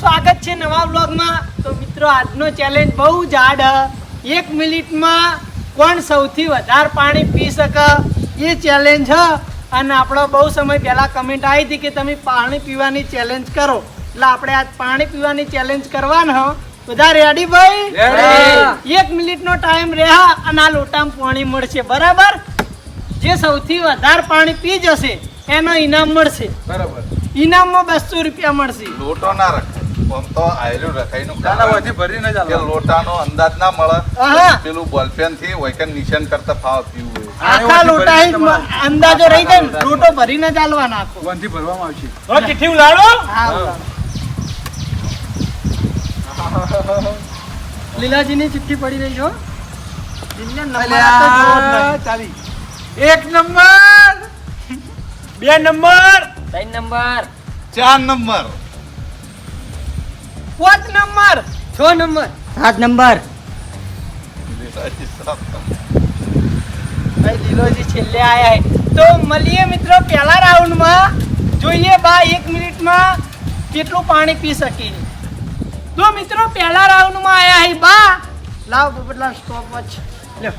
સ્વાગત છે નવા વ્લોગમાં. તો મિત્રો આજનો ચેલેન્જ બહુ જાડ હ. 1 મિનિટમાં કોણ સૌથી વધારે પાણી પી શકે એ ચેલેન્જ હ. અને આપણો બહુ સમય પહેલા કમેન્ટ આવી હતી કે તમે પાણી પીવાની ચેલેન્જ કરો, એટલે આપણે આજ પાણી પીવાની ચેલેન્જ કરવાના હ. બધા રેડી ભાઈ? રેડી. 1 મિનિટનો ટાઈમ રહ્યા અને આ લોટામાં પાણી મળશે, બરાબર? જે સૌથી વધારે પાણી પી જશે એનો ઇનામ મળશે. બરાબર. ઇનામમાં 200 રૂપિયા મળશે. લોટો ના રખાય, આમ તો આયરું રખાયનું કારણ ભરીને જ કે લોટાનો અંદાજ ના મળે. પેલું બોલપેન થી વૈકન નિશાન કરતા ફાવ પીવું હોય. આખા લોટા અંદાજો રહી જાય ને, લોટો ભરીને જ આલવાના આખો. વંથી ભરવામાં આવશે. હો ચિઠ્ઠી ઉલાડો. લીલાજીની ચિઠ્ઠી પડી રહી છો. નંબર આપતો જોવો જ નહીં. ચાલી 1 number 2 number 3 number 4 number 5 number 6 number 7 number. ભાઈ લીલોજી છેલ્લે આયા હે. તો મળીએ મિત્રો પહેલા રાઉન્ડમાં. જોઈએ બા 1 મિનિટમાં કેટલું પાણી પી શકે. તો મિત્રો પહેલા રાઉન્ડમાં આયા હે બા. લાવ બબલા સ્ટોપ વોચ લ્યો.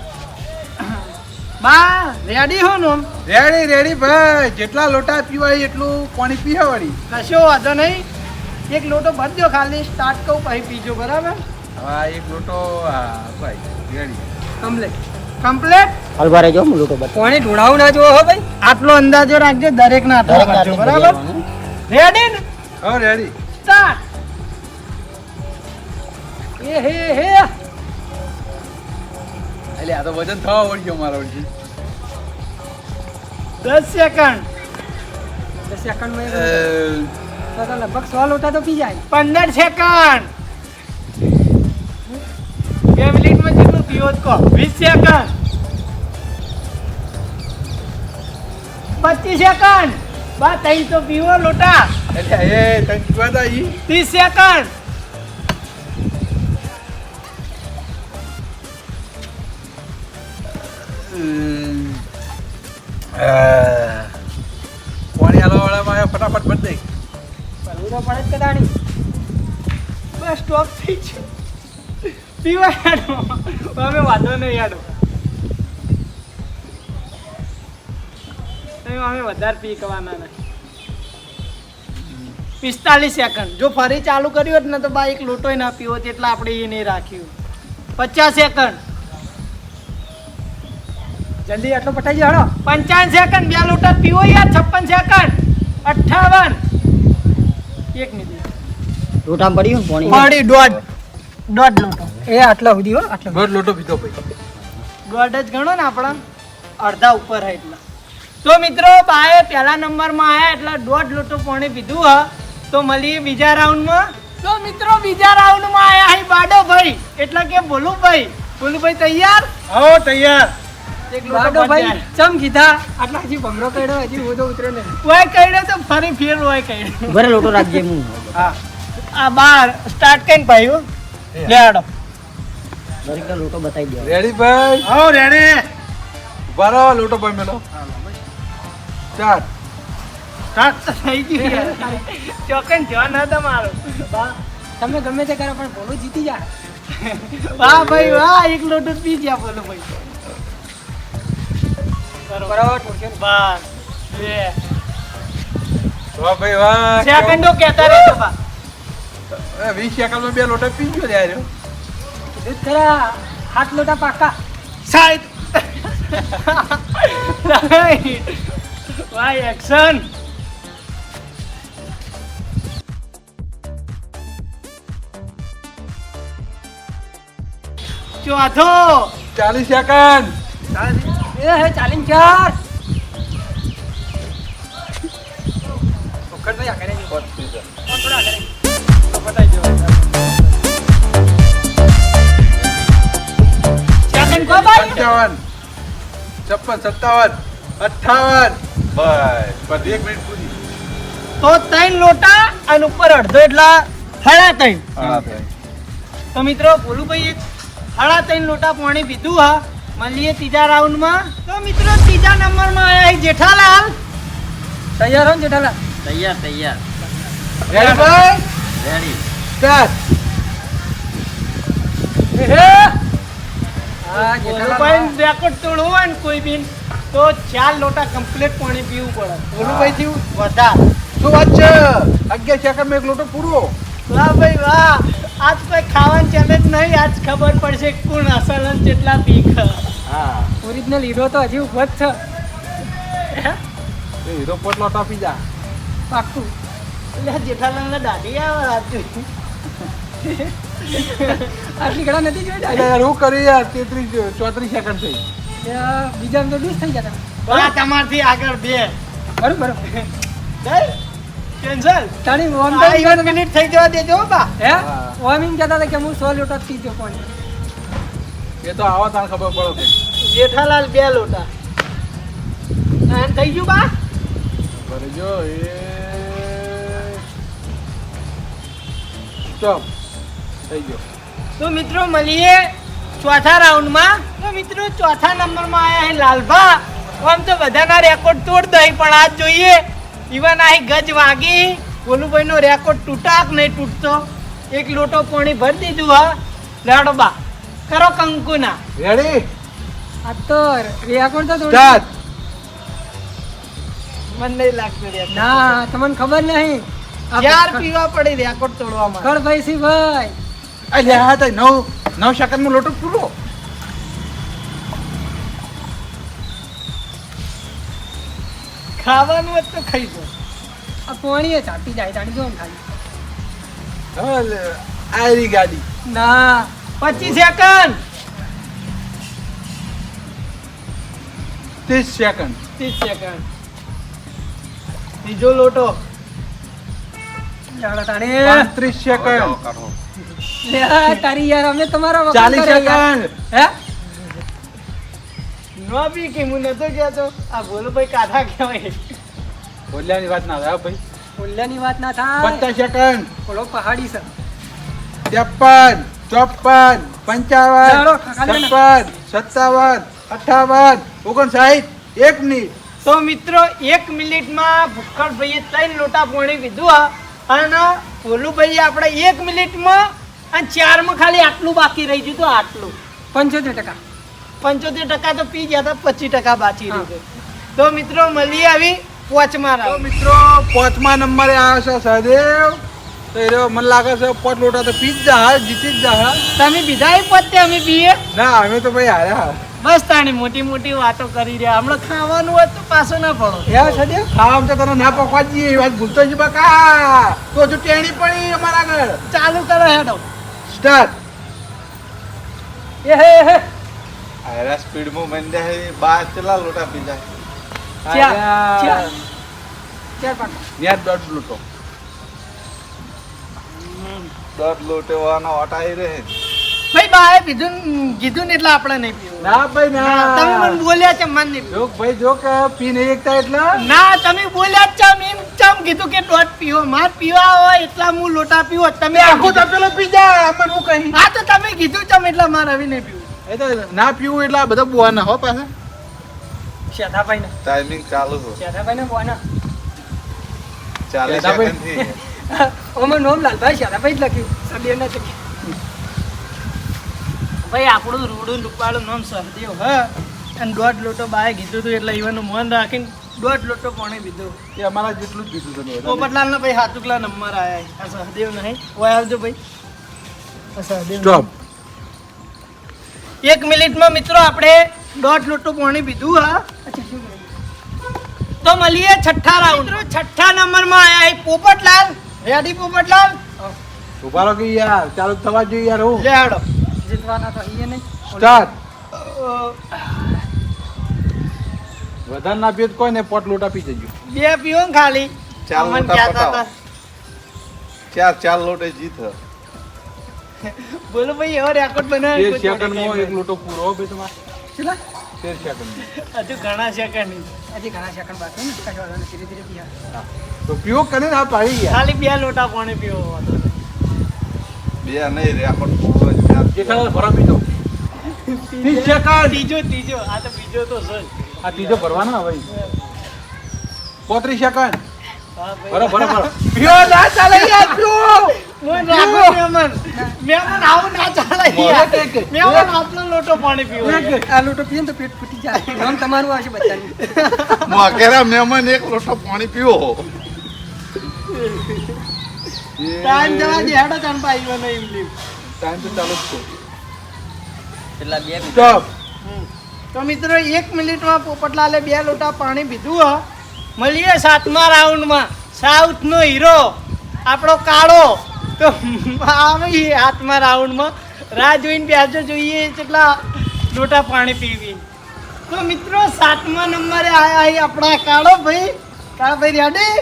બા રેડી હો નો? રેડી ભાઈ, જેટલા લોટા પીવાય એટલું પાણી પીવા વાળી. કશો વાંધો નહીં. એક લોટો ભરી દો ખાલી, સ્ટાર્ટ કહું પછી પીજો, બરાબર? હા, એક લોટો. હા ભાઈ રેડી. કમ્પ્લેટ. હલવા રહેજો, હું લોટો બતાવું. પાણી ઢોળાવું ના જોવો હો ભાઈ. આટલો અંદાજો રાખજો, દરેક ના રાખજો, બરાબર? રેડી ને? હા રેડી. સ્ટાર્ટ. એ હે એટલે આ તો વજન થવા વળ્યો મારો વળજી. 10 સેકન્ડ. 10 સેકન્ડ માં લગભગ 100 લોટા તો પી જાય. 15 સેકન્ડ. 2 મિનિટમાં જેટલું પીવો જ કહો. 20 સેકન્ડ. 25 સેકન્ડ. બા 3 તો પીવો લોટા. એટલે એ તને પીવા દા ઈ. 30 સેકન્ડ. પાણી હાલવા વાળામાં ફટાફટ ભરી દઈ. પડવું તો પડે જ કદાણી. બસ સ્ટોપ થઈ ગયું. પીવા યાડો. હવે વાંધો નહીં યાડો. અમે વધારે પી કવાના નહીં. 45 સેકન્ડ. જો ફરી ચાલુ કર્યું હોત ને તો બા એક લોટોય ના પીવો, એટલે આપણે એ નહીં રાખ્યું. 50 સેકન્ડ. જલ્દી આટલો પટાઈ જાઓ. 55 સેકન્ડ. 2 લોટા પીવો યાર. 56 સેકન્ડ. 58. 1 મિનિટ. લોટામાં પડ્યું ને પાણી. પાણી દોઢ લોટો. એ આટલા સુધી હો. આટલા દોઢ લોટો પીધો ભાઈ. દોઢ જ ગણો ને આપણા. અડધા ઉપર હે એટલા. તો મિત્રો બાએ પહેલા નંબરમાં આયા એટલે 1.5 લોટો પાણી પીધું હ. તો મળીએ બીજા રાઉન્ડમાં. તો મિત્રો બીજા રાઉન્ડમાં આયા હે બાડો ભાઈ, એટલે કે ભોલુભાઈ. ભોલુભાઈ તૈયાર? આવો તૈયાર. બાડો ભાઈ ચમ કીધા આટલા હજી ભમરો કઈડો, હજી ઓધો ઉતરે ને ઓય કઈડો તો ફરી ફેર ઓય કઈડો. બરે લોટો રાખજે હું. હા આ બાર સ્ટાર્ટ કરીને ભાઈ લે આડો. દરેક લોટો બતાવી દો. રેડી ભાઈ? આવો રેડી. ઉભા રહો, લોટો ભાઈ મેલો. સ્ટાર્ટ. થઈ ગયું યાર. ચોકન જો ના તમારો બા. તમે ગમે તે કરો પણ ભોલું જીતી જાય. વાહ ભાઈ વાહ, એક લોટો પી ગયા બોલો ભાઈ. બરાબર. બસ લે. વાહ ભાઈ વાહ. સેકન્ડો કહેતા રહેજો બા. 20 સેકન્ડમાં 2 લોટો પી ગયો યાર. ખરા 7 લોટા પાકા. સાઈડ. વાહ એક્શન. ચોથો. 40 સેકન્ડ. એ હે 44. પકડ ભાઈ આ કરે છે. થોડા કરે. પતાઈ દો. સેકન્ડ કો ભાઈ. 55 56 57 58. બસ 1 મિનિટ પૂરી. તો 3 લોટા અને ઉપર અડધો એટલા 3.5. હા ભાઈ. તો મિત્રો ભોલુભાઈ 3.5 લોટા પાણી પીધું હા. મળીએ ત્રીજા રાઉન્ડમાં. તો મિત્રો ત્રીજા નંબરમાં આયા જેઠાલાલ. તૈયાર હો જેઠાલાલ? તૈયાર. રેડી ભાઈ? રેડી. સ્ટાર્ટ. ભોલુભાઈ રેકોર્ડ તોડવો હોય ને કોઈ બી તો 4 લોટા કમ્પ્લીટ પાણી પીવું પડે. ભોલુભાઈ થી વધારે. શું વાત છે? 11 સેકન્ડમાં એક લોટો પૂરો. વાહ ભાઈ વાહ, આજ કોઈ ખાવાની ચેલેન્જ નહીં, આજ ખબર પડશે કોણ અસલ અને કેટલા પીખ. હા, ઓરિજિનલ હીરો તો હજી ઉભો જ છે. એ હીરો પોટ લોટો પી જા. પાક્કું. એટલે જેઠાલાલના દાઢી આવે રાજુ. આટલી ઘણા નથી જોઈ એટલે યાર હું કરી યાર 33 34 સેકન્ડ થઈ. બીજા તો દૂર થઈ જતા. તમારથી આગળ બે. બરોબર. કેન્સલ. તાણી વોર્મ 1 મિનિટ થઈ જવા દેજો બા. હે? વોર્મિંગ કહેતા હતા કે હું 100 લોટા પીજો પાણી. એ તો આવા તાણ ખબર પડે. જેઠાલાલ 2 લોટા. આન થઈ ગયું બા? ભરજો એ સ્ટોપ થઈ ગયો. તો મિત્રો મળીએ ચોથા રાઉન્ડમાં. તો મિત્રો ચોથા નંબરમાં આયા હે લાલભા. આમ તો બધાના રેકોર્ડ તોડ દઈ, પણ આજ જોઈએ ઈવન આ ગજ વાગી ભોલુભાઈનો રેકોર્ડ તૂટા કે નહીં તૂટતો. 1 લોટો પાણી ભરી દીધું. હા લાડો બા કરો કંકુના. રેડી આ તો રેકોર્ડ તો સ્ટાર્ટ. મને નહીં લાગતું રેકોર્ડ. ના તમને ખબર નહીં. યાર પીવા પડી રેકોર્ડ તોડવામાં. કર ભાઈ સી ભાઈ. અલ્યા હા તો 9 સેકન્ડમાં લોટો પૂરો. ખાવાનું હોય તો ખાઈ દો. આ પાણી ચાટી જાય તાણી જો ખાલી. હવે આયરી ગાડી. ના 25 સેકન્ડ. 30 સેકન્ડ. 30 સેકન્ડ. ત્રીજો લોટો. જાડા તાણે 35 સેકન્ડ. લે તારી યાર અમે તમારા 40 સેકન્ડ. હે નો બી કે હું નતો કહેતો. આ ભોલુભાઈ કાઠા કહેવાય. બોલ્યાની વાત ના થાય ભાઈ. બોલ્યાની વાત ના થાય. 50 સેકન્ડ. બોલો પહાડી છે. 53 54 55 56 57 58 59 1 મિનિટ. તો મિત્રો 1 મિનિટમાં ભૂખડભાઈએ 3 લોટા પાણી પીધું. હા અને ભોલુભાઈ આપણે 1 મિનિટમાં અને 4 માં ખાલી આટલું બાકી રહી ગયું. તો આટલું 75% 75% તો પી ગયા હતા, 25% બાકી રહ્યું. તો મિત્રો મળીએ આવી પાંચમા તો રાઉન્ડ. મિત્રો 5મા નંબરે આવે છે સહદેવ. તો એ રહ્યો, મને લાગે છે 5 લોટા તો પી જ જા, જીતી જ જા. તમે બીજા પત્તે અમે પીએ. ના અમે તો ભાઈ હાર્યા. બસ તાણી મોટી મોટી વાતો કરી રહ્યા. હમણાં ખાવાનું હોય તો પાછો ના પડો. સહદેવ ખાવા તો તને ના પકવા જઈએ એ વાત ભૂલતો જ બકા. તો હજુ ટેણી પડી અમારા આગળ. ચાલુ કરો હેડો. સ્ટાર્ટ. એ હે હે આયરા સ્પીડમાં મંડે હે બા ચલા લોટા પી જાય. ચાર પાંચ. યાર 1.5 લોટો. 10 લોટે વાના ઓટાઈ રહે. ભાઈ બાએ કીધું ને એટલે આપણે નહીં પીવું. ના ભાઈ ના. તમે મને બોલ્યા છે, મને નહીં પીવું. જોક ભાઈ જોક પી નહીં એકતા એટલે. ના તમે બોલ્યા જ ચમ એમ ચમ કીધું કે દોઢ પીવો. માર પીવા હોય એટલા હું લોટા પીવો. તમે આખું તો પેલો પી જા અમને હું કહી. હા તો તમે કીધું ચમ એટલે મારે હવે નહીં પીવું. એ તો ના પીવું એટલે આ બધા બુવાના હો પાછા. શાદાભાઈ ના ટાઈમિંગ ચાલુ છે. શાદાભાઈ ના બોના 40 દાદાભાઈ. સેકન્ડ થી. ઓમાં નોમ લાલભાઈ શાદાભાઈ જ લખ્યું. સદેવ ના લખ્યું. ભાઈ આપણું રૂડું લુપાડું નામ સહદેવ. હા અને 1.5 લોટો બાએ કીધું હતું એટલે ઈવાનું મન રાખીને 1.5 લોટો પાણી પીધું. એ અમારા જેટલું જ પીધું તમે. પોપટલાલ ના ભાઈ હાથુકલા નંબર આયા. આ સહદેવ નહીં ઓય આવજો ભાઈ. આ સહદેવ સ્ટોપ. 1 મિનિટમાં મિત્રો આપણે 1.5 લોટો પાણી પીધું. હા તો મળીએ છઠ્ઠા રાઉન્ડ. છઠ્ઠા નંબરમાં આયા એ પોપટલાલ. રેડી પોપટલાલ? ઉભા રહો કે યાર ચાલુ થવા જોઈએ યાર હું. લે હાડો. જીતવાના તો અહીંયા નહીં. સ્ટાર્ટ. વધારે ના પીએ તો કોઈ ને પોટ લોટા પી જજો. 2 પીવો ને ખાલી. 4 અમન લોટા કહેતા પટાવો. હતા. 4 લોટે જીત હ. બોલો ભાઈ એવો રેકોર્ડ 13 બનાવ્યો. સેકન્ડમાં એક લોટો પૂરો હો ભાઈ તમારે. કેટલા? 13 સેકન્ડ. હજુ ઘણા સેકન્ડ બાકી ને. કશો વાંધો નહીં, ધીરે ધીરે પીવા. હા તો પીવો કરીને આ પાડી ગયા. ખાલી 2 લોટા પાણી પીવો. બે નહીં રેકોર્ડ પૂરો જ ચાર. જેઠાલાલ ભરા પીધો. 30 સેકન્ડ. ત્રીજો આ તો બીજો તો છે જ. આ ત્રીજો ભરવાના ભાઈ. 35 સેકન્ડ. હા ભાઈ. ભરો ભરો ભરો. પીવો ના ચાલે યાર પીવો. મોન રાખો મહેમાન. મહેમાન આવું ના ચાલે યાર. મહેમાન આપણો લોટો પાણી પીવો છે. આ લોટો પીએ ને તો પેટ ફૂટી જાય નામ તમારું આવશે બધાનું મોકેરા મહેમાન એક લોટો પાણી પીવો ટાઈમ જવા દે હેડો તન પાઈ વનો ઇમલી. ટાઈમ તો ચાલુ જ છે પેલા બે સ્ટોપ તો મિત્રો 1 મિનિટમાં પોપટલાલે 2 લોટા પાણી પીધું હ. મળીએ 7મા રાઉન્ડમાં. સાઉથનો હીરો આપણો કાળો તો આવી 7મા રાઉન્ડમાં. રાહ જોઈને બેસજો, જોઈએ કેટલા લોટા પાણી પીવી. તો મિત્રો 7મા નંબરે આયા અહીં આપણા કાળો ભાઈ. કાળો ભાઈ રેડી?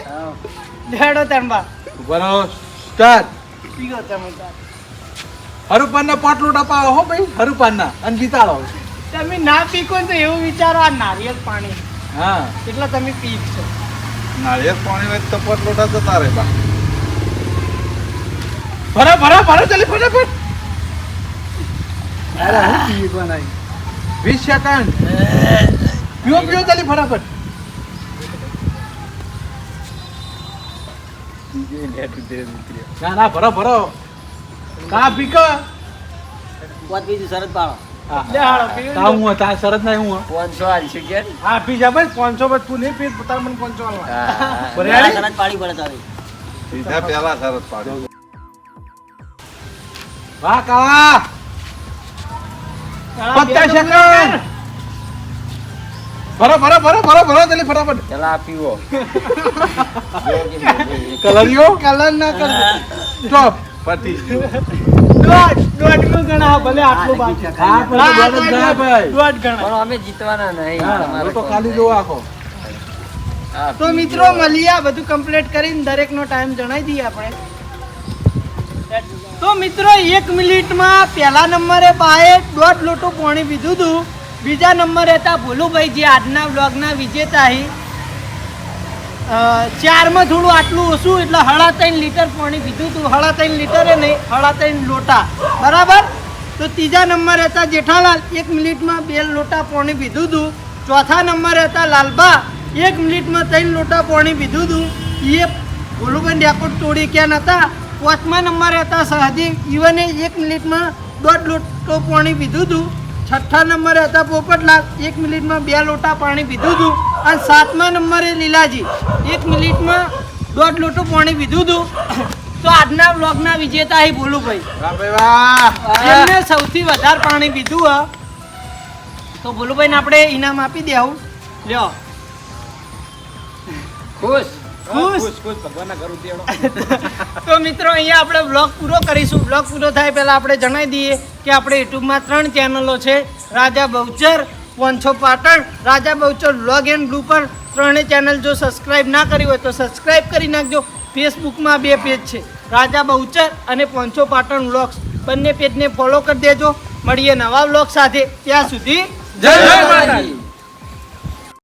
લેડો તનબા બરો સ્ટાર્ટ પીગો તમે તાર. હરુપાનના 5 લોટા પાવો હો ભાઈ હરુપાનના અને જીતાડો તમે ના પીકો ને તો એવું વિચારો આ નારિયેળ પાણી હા એટલે તમે પીશો. નાળિયેર પાણી હોય તો 5 લોટા જતા રહે બા ભરો જલ્દી ફટાફટ અરે હું પીએ બનાવી 20 સેકન્ડ પીઓ જલ્દી ફટાફટ ના ભરો કા પીકો પોત બીજું શરત પાડો લે હાલો પી તા હું તા શરત ના હું 500 આલશું કે હા પી જા ભાઈ 500 બસ તું નહીં પી પતાર મને 500 આલવા પેલા શરત પાડી પડે તારી સીધા પહેલા શરત પાડ્યો વાહ કાળા 50 સેકન્ડ ભરો જલ્દી ફટાફટ ચલા પીવો કલરિયો કલર ના કરજો. સ્ટોપ પતી દોઢ નું ગણા ભલે આટલું બાકી. હા પેલા દોઢ જ ગણા ભાઈ દોઢ ગણા. પણ અમે જીતવાના નહીં હા તમારે તો ખાલી જો આખો તો મિત્રો મળીએ આ બધું કમ્પ્લીટ કરીને દરેકનો ટાઈમ જણાવી દઈએ આપણે. તો મિત્રો 1 મિનિટમાં પહેલા નંબરે બાએ 1.5 લોટો પાણી પીધું હતું. બીજા નંબરે હતા ભોલુભાઈ જે આજના બ્લોગના વિજેતા હી. 4માં થોડું આટલું ઓછું એટલે 3.5 લીટર પાણી પીધું હતું. 3.5 લીટરે નહીં 3.5 લોટા બરાબર. તો ત્રીજા નંબરે હતા જેઠાલાલ 1 મિનિટમાં 2 લોટા પાણી પીધું હતું. ચોથા નંબરે હતા લાલબા 1 મિનિટમાં 3 લોટા પાણી પીધું હતું. એ ભોલુભાઈ રેકોર્ડ તોડી ક્યાં હતા. 5મા નંબરે હતા સહદેવ ઈવને 1 મિનિટમાં 1.5 લોટો પાણી પીધું હતું. 6થા નંબરે હતા પોપટલાલ 1 મિનિટમાં 2 લોટા પાણી પીધું હતું. અને 7મા નંબરે લીલાજી 1 મિનિટમાં 1.5 લોટો પાણી પીધું હતું. તો આજના બ્લોગના વિજેતા અહીં ભોલુભાઈ. વાહ ભાઈ વાહ એમને સૌથી વધારે પાણી પીધું હ. તો ભોલુભાઈને આપણે ઇનામ આપી દેવું. લ્યો ખુશ ભગવાનના ઘર ઉતેડો તો મિત્રો અહીંયા આપણે બ્લોગ પૂરો કરીશું. બ્લોગ પૂરો થાય પહેલાં આપણે જણાવી દઈએ કે આપણે યુટ્યુબમાં 3 ચેનલો છે. રાજા બહુચર, પોંછો પાટણ, રાજા બહુચર વ્લોગ એન્ડ બ્લૂપર. 3 ચેનલ જો સબસ્ક્રાઈબ ના કરી હોય તો સબસ્ક્રાઈબ કરી નાખજો. ફેસબુકમાં 2 પેજ છે, રાજા બહુચર અને પોંછો પાટણ વ્લોગ્સ. બંને પેજને ફોલો કરી દેજો. મળીએ નવા વ્લોગ સાથે. ત્યાં સુધી જય માતાજી.